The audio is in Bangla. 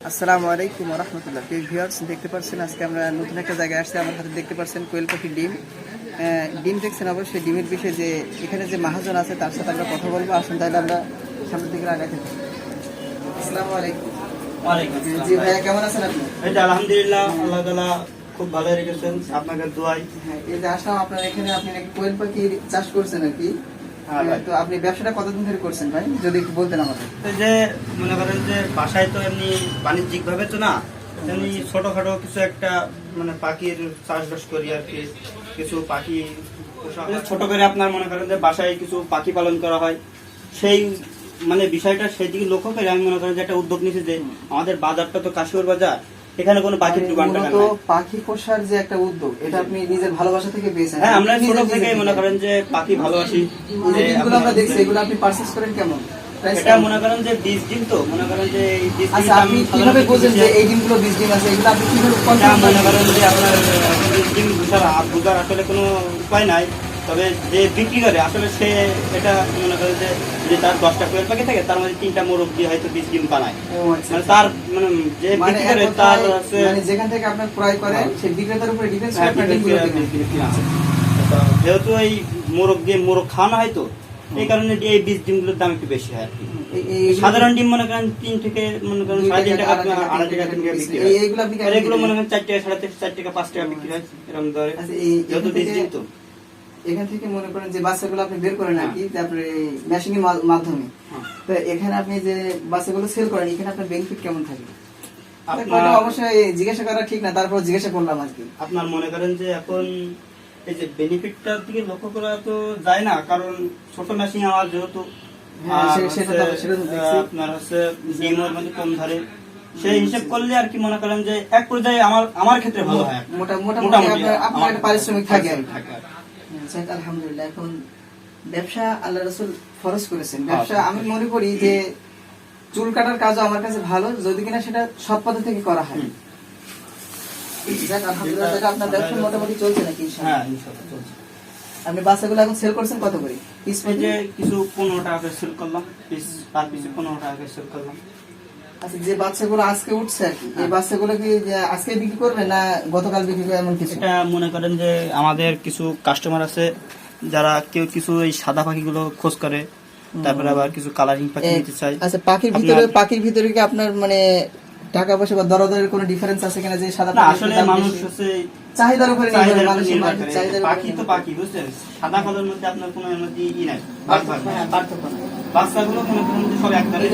আসসালামু আলাইকুম ওয়া রাহমাতুল্লাহ। ভিউয়ার্স, দেখতে পাচ্ছেন আজকে আমরা নতুন একটা জায়গায় আসছি। আমার হাতে দেখতে পাচ্ছেন কোয়েল পাখির ডিম। ডিম দেখছেন অবশ্যই। ডিমের বিষয়ে যে এখানে যে মহাজন আছে তার সাথে আমরা কথা বলবো। আসুন তাহলে আমরা সামনের দিকে আগাতে থাকি। আসসালামু আলাইকুম। ওয়ালাইকুম আসসালাম। জি ভাইয়া, কেমন আছেন আপনি? এই যে আলহামদুলিল্লাহ, আল্লাহ তাআলা খুব ভালো রেখেছেন, আপনাদের দোয়ায়। হ্যাঁ, এই যে আসলাম আপনার এখানে। আপনি নাকি কোয়েল পাখির চাষ করছেন আর কি। হ্যাঁ ভাই। তো আপনি ব্যবসাটা কতদিন ধরে করছেন ভাই, যদি একটু বলতেন আমাদের। এই যে মনে করেন যে বাসায় তো এমনি বাণিজ্যিক ভাবে তো না, এমনি ছোটখাটো কিছু একটা মানে পাখির চাষবাস করি আর কি। কিছু পাখি পোষা হয়। ছোট করে আপনার মনে করেন যে বাসায় কিছু পাখি পালন করা হয়, সেই মানে বিষয়টা সেদিকে লক্ষ্য করে আমি মনে করেন যে একটা উদ্যোগ নিয়েছি যে আমাদের বাজারটা তো কাশিয়ার বাজার, এখানে কোনো পাখির দোকানটা মূলত পাখি পোষার যে একটা উদ্যোগ, এটা আপনি নিজের ভালোবাসা থেকে পেয়েছেন? হ্যাঁ, আমরা ছোট থেকেই মনে করেন যে পাখি ভালোবাসি। যে ডিমগুলো আমরা দেখছি, এগুলো আপনি পারচেজ করেন কেমন? এটা মনে করেন যে 20 ডিম, তো মনে করেন যে এই 20 ডিম আচ্ছা, আপনি কিভাবে বোঝেন যে এই ডিমগুলো 20 ডিম আছে? এগুলো আপনি কিভাবে কনফার্ম মনে করেন যে আপনার 20 ডিম বোঝার আসলে কোনো উপায় নাই। তবে যে বিক্রি করে আসলে সে এটা মনে করেন যে যদি তার 10টা কোয়েল পাখি থাকে তার মধ্যে 3টা মোরগ দিয়ে হয়তো 20 ডিম বানায়। মানে তার মানে যে বিক্রি করে তার আছে মানে যেখান থেকে আপনি ক্রয় করেন সেই বিক্রেতার উপরে ডিপেন্ড করে আপনি ডিমগুলো কিনেন। যেহেতু এই মোরগ দিয়ে মোরগ খাওয়ানো হয়, তো এই কারণে এই 20 ডিমগুলোর দাম একটু বেশি হয় আর কি। সাধারণ ডিম মনে করেন 3 থেকে মনে করেন 3.5 টাকা, 2.5 টাকা বিক্রি হয়। এগুলো মনে করেন 4 টাকা, 4.5 টাকা, 5 টাকা বিক্রি হয় এরকম দরে। যেহেতু 20 ডিম, তো এখান থেকে মনে করেন যে বাচ্চাগুলো আপনি বের করেন আর কি, তারপরে মেশিং এর মাধ্যমে। তো এখানে আপনি যে বাচ্চাগুলো সেল করেন, এখানে আপনার বেনিফিট কেমন থাকে? আপনার অবশ্যই জিজ্ঞাসা করা ঠিক না, তারপর জিজ্ঞাসা করলাম আর কি। আপনার মনে করেন যে এখন এই যে বেনিফিটটার দিকে লক্ষ্য করা তো যায় না, কারণ ছোট মেশিন আমার যেহেতু আপনার হচ্ছে ডিমের মধ্যে কম ধরে, সেই হিসাব করলে আর কি মনে করেন যে এক পর্যায়ে আমার ক্ষেত্রে ভালো হয়। মোটামুটি আপনার একটা পারিশ্রমিক থাকে। আলহামদুলিল্লাহ। এখন ব্যবসা আল্লাহ রাসূল ফরজ করেছেন। ব্যবসা আমি মনে করি যে চুল কাটার কাজও আমার কাছে ভালো, যদি কিনা সেটা সৎ পথে থেকে করা হয়। আলহামদুলিল্লাহ, আপনার ব্যবসা মোটামুটি চলছে নাকি? হ্যাঁ, ইনশাআল্লাহ চলছে। আপনি বাচ্চাগুলো এখন সেল করছেন কত করে পিস? যে কিছু 15 টাকা করে সেল করলাম, পিস পার পিসে 15 টাকা করে সেল করলাম। আচ্ছা, যে বাচ্চাগুলো আজকে উঠছে আর কি, এই বাচ্চাগুলো কি আজকে বিক্রি করবে না গতকাল বিক্রি করবে এমন কিছু? এটা মনে করেন যে আমাদের কিছু কাস্টমার আছে যারা কেউ কিছু এই সাদা পাখিগুলো খোঁজ করে, তারপরে আবার কিছু কালারিং পাখি নিতে চায়। আচ্ছা, পাখির ভিতরে কি আপনার মানে টাকা পয়সা বা দরদারের কোনো ডিফারেন্স আছে কিনা? যে সাদা পাখি আসলে মানুষ আছে চাহিদার উপরে নির্ভর করে। পাখি তো পাখি, বুঝছেন, সাদা কালোর মধ্যে আপনার কোনো এর মধ্যে ই নাই, পার্থক্য নাই। পার্থক্য নাই। বাচ্চাগুলো মনে করেন যে সব এক ধরনের।